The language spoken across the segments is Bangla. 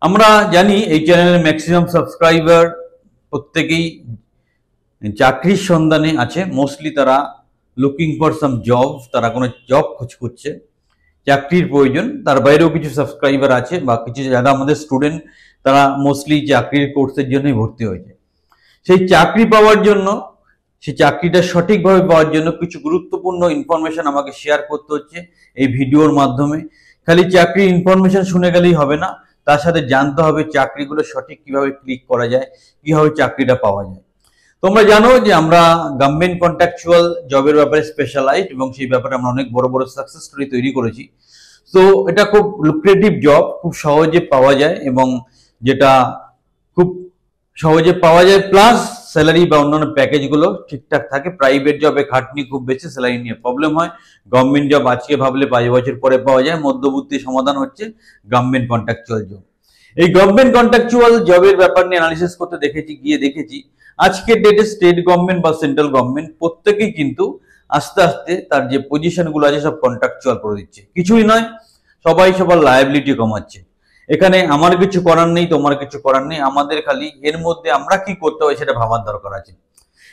আমরা জানি এই চ্যানেলের ম্যাক্সিমাম সাবস্ক্রাইবার প্রত্যেকেই চাকরির সন্ধানে আছে। মোস্টলি তারা লুকিং ফর সাম জব, তারা কোনো জব খোঁজ করছে, চাকরির প্রয়োজন। তার বাইরেও কিছু সাবস্ক্রাইবার আছে বা কিছু যারা আমাদের স্টুডেন্ট, তারা মোস্টলি চাকরির কোর্সের জন্যই ভর্তি হয়েছে। সেই চাকরি পাওয়ার জন্য, সেই চাকরিটা সঠিকভাবে পাওয়ার জন্য কিছু গুরুত্বপূর্ণ ইনফরমেশন আমাকে শেয়ার করতে হচ্ছে এই ভিডিওর মাধ্যমে। খালি চাকরির ইনফরমেশন শুনে গেলেই হবে না, তার সাথে জানতে হবে চাকরিগুলো সঠিক কিভাবে ক্লিক করা যায়, কিভাবে চাকরিটা পাওয়া যায়। তোমরা জানো যে আমরা গভর্নমেন্ট কন্ট্রাকচুয়াল জবের ব্যাপারে স্পেশালাইজড এবং সেই ব্যাপারে আমরা অনেক বড় বড় সাকসেস স্টোরি তৈরি করেছি। তো এটা খুব লুক্রেটিভ জব, খুব সহজে পাওয়া যায় এবং যেটা খুব সহজে পাওয়া যায়, প্লাস স্যালারি বা অন্যান্য প্যাকেজগুলো ঠিকঠাক থাকে। প্রাইভেট জবে খাটনি খুব বেশি, স্যালারি নিয়ে প্রবলেম হয়। গভর্নমেন্ট জব আজকে ভাবলে 5 বছর পরে পাওয়া যায়। মধ্যবর্তী সমাধান হচ্ছে গভর্নমেন্ট কন্ট্রাকচুয়াল জব। এই গভর্নমেন্ট কন্ট্রাকচুয়াল জবের ব্যাপার নিয়ে অ্যানালিসিস করতে দেখেছি আজকের ডেটে স্টেট গভর্নমেন্ট বা সেন্ট্রাল গভর্নমেন্ট প্রত্যেকেই কিন্তু আস্তে আস্তে তার যে পজিশন গুলো আছে সব কন্ট্রাকচুয়াল করে দিচ্ছে। কিছুই নয়, সবাই সবার লায়াবিলিটি কমাচ্ছে। এখানে আমার কিছু করার নেই, তোমার কিছু করার নেই, আমাদের খালি এর মধ্যে আমরা কি করতে হয় সেটা ভাবার দরকার আছে।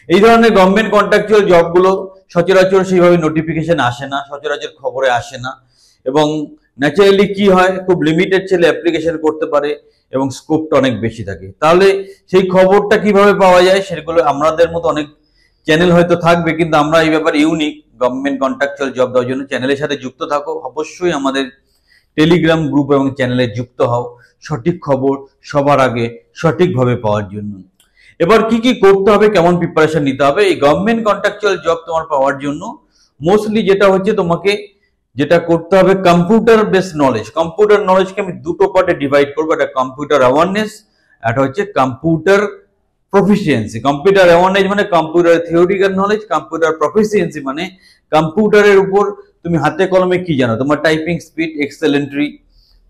এই ধরনের গভর্নমেন্ট কন্ট্রাকচুয়াল জবগুলো সচরাচর সেইভাবে নোটিফিকেশন আসে না, সচরাচর খবরে আসে না, এবং ন্যাচারালি কি হয়, খুব লিমিটেড ছেলে অ্যাপ্লিকেশন করতে পারে এবং স্কোপটা অনেক বেশি থাকে। তাহলে সেই খবরটা কিভাবে পাওয়া যায়, সেগুলো আমাদের মতো অনেক চ্যানেল হয়তো থাকবে, কিন্তু আমরা এই ব্যাপারে ইউনিক। গভর্নমেন্ট কন্ট্রাকচুয়াল জব দেওয়ার জন্য চ্যানেলের সাথে যুক্ত থাকো, অবশ্যই আমাদের টেলিগ্রাম গ্রুপ এবং চ্যানেলে যুক্ত হও সঠিক খবর সবার আগে সঠিকভাবে পাওয়ার জন্য। এবার কি কি করতে হবে, কেমন প্রিপারেশন নিতে হবে এই গভর্নমেন্ট কন্ট্রাকচুয়াল জব তোমার পাওয়ার জন্য? মোস্টলি যেটা হচ্ছে, তোমাকে যেটা করতে হবে কম্পিউটার বেস নলেজ। কম্পিউটার নলেজকে আমি দুটো পার্টে ডিভাইড করবো, একটা কম্পিউটার অ্যাওয়ারনেস, একটা হচ্ছে কম্পিউটার প্রফিসিয়েন্সি। কম্পিউটার অ্যাওয়ারনেস মানে computer theoretical knowledge, computer proficiency মানে কম্পিউটারের উপর তুমি হাতে কলমে কি জানো, তোমার টাইপিং স্পিড, এক্সেল এন্ট্রি,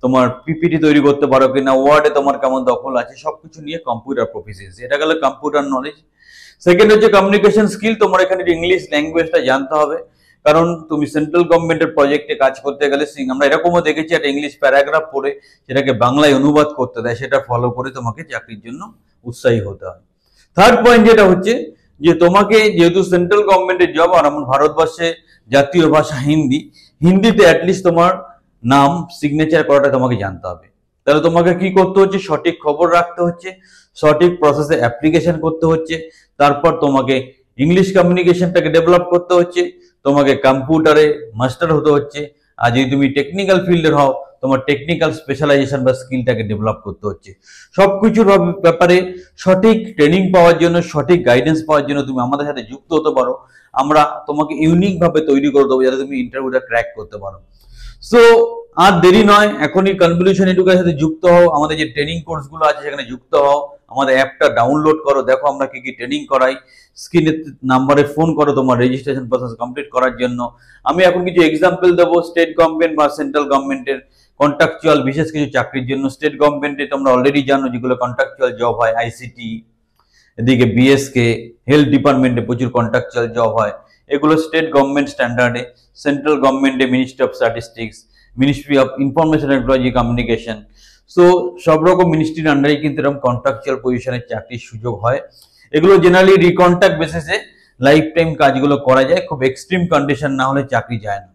তোমার পিপিটি তৈরি করতে পারো কিনা, ওয়ার্ডে তোমার কেমন দখল আছে, সবকিছু নিয়ে কম্পিউটার প্রফিসিয়েন্সি। এটা গেল কম্পিউটার নলেজ। সেকেন্ড হচ্ছে কমিউনিকেশন স্কিল। তোমার এখানে ইংলিশ ল্যাঙ্গুয়েজটা জানতে হবে, কারণ তুমি সেন্ট্রাল গভর্নমেন্টের প্রজেক্টে কাজ করতে গেলে আমরা এরকমও দেখেছি একটা ইংলিশ প্যারাগ্রাফ পড়ে সেটাকে বাংলায় অনুবাদ করতে দেয়, সেটা ফলো করে তোমাকে চাকরির জন্য উৎসাহী হতে হয়। থার্ড পয়েন্ট যেটা হচ্ছে যে তোমাকে, যেহেতু সেন্ট্রাল গভর্নমেন্টের জব আর আমার ভারতবর্ষে জাতীয় ভাষা হিন্দি, হিন্দিতে অ্যাটলিস্ট তোমার নাম সিগনেচার করাটা তোমাকে জানতে হবে। তাহলে তোমাকে কি করতে হচ্ছে, সঠিক খবর রাখতে হচ্ছে, সঠিক প্রসেসে অ্যাপ্লিকেশন করতে হচ্ছে, তারপর তোমাকে ইংলিশ কমিউনিকেশনটাকে ডেভেলপ করতে হচ্ছে, তোমাকে কম্পিউটারে মাস্টার হতে হচ্ছে, আর যদি তুমি টেকনিক্যাল ফিল্ডের হও তোমার টেকনিক্যাল স্পেশালাইজেশন বা স্কিলটাকে ডেভেলপ করতে হচ্ছে। সবকিছুর ব্যাপারে সঠিক ট্রেনিং পাওয়ার জন্য, সঠিক গাইডেন্স পাওয়ার জন্য তুমি আমাদের সাথে যুক্ত হতে পারো। আমরা তোমাকে ইউনিক ভাবে তৈরি করে দেবো যাতে তুমি ইন্টারভিউটা ক্র্যাক করতে পারো। সো আর দেরি নয়, এখনই কনভলিউশন এডুকেশনের সাথে যুক্ত হও, আমাদের যে ট্রেনিং কোর্সগুলো আছে সেখানে যুক্ত হও, আমাদের অ্যাপটা ডাউনলোড করো, দেখো আমরা কি কি ট্রেনিং করাই, স্ক্রিনের নাম্বারে ফোন করো তোমার রেজিস্ট্রেশন প্রসেস কমপ্লিট করার জন্য। আমি এখন কিছু এক্সাম্পল দেবো স্টেট গভর্নমেন্ট বা সেন্ট্রাল গভর্নমেন্টের কন্ট্রাকচুয়াল বিশেষ কিছু চাকরির জন্য। স্টেট গভর্নমেন্টে তোমরা অলরেডি জানো যেগুলো কন্ট্রাকচুয়াল জব হয়, আইসিটি, এদিকে বিএসকে, হেলথ ডিপার্টমেন্টে প্রচুর কন্ট্রাকচুয়াল জব হয়, এগুলো স্টেট গভর্নমেন্ট স্ট্যান্ডার্ডে। সেন্ট্রাল গভর্নমেন্টে ministry of statistics, ministry of information technology communication, so সব রকম মিনিস্ট্রির আন্ডারে কিন্তু এরকম কন্ট্রাকচুয়াল পজিশনের চাকরির সুযোগ হয়। এগুলো জেনারেলি রিকন্ট্রাক্ট বেসিসে লাইফ টাইম কাজগুলো করা যায়, খুব এক্সট্রিম কন্ডিশন না হলে চাকরি যায় না।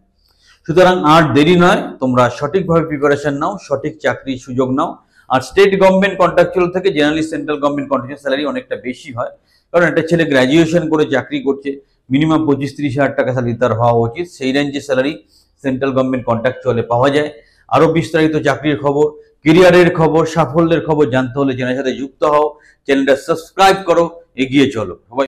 সুতরাং আর দেরি নয়, তোমরা সঠিকভাবে প্রিপারেশন নাও, সঠিক চাকরির সুযোগ নাও। আর স্টেট গভর্নমেন্ট কন্ট্রাকচুয়াল থেকে generally central government contractual salary অনেকটা বেশি হয়, কারণ একটা ছেলে গ্র্যাজুয়েশন করে চাকরি করছে, মিনিমাম 25-30 হাজার টাকা স্যালারি তার হওয়া উচিত। সেই রেঞ্জে স্যালারি সেন্ট্রাল গভর্নমেন্ট কন্ট্রাকচুয়ালে পাওয়া যায়। আরো বিস্তারিত চাকরির খবর, কেরিয়ারের খবর, সাফল্যের খবর জানতে হলে চ্যানেলের সাথে যুক্ত হও, চ্যানেলটা সাবস্ক্রাইব করো, এগিয়ে চলো।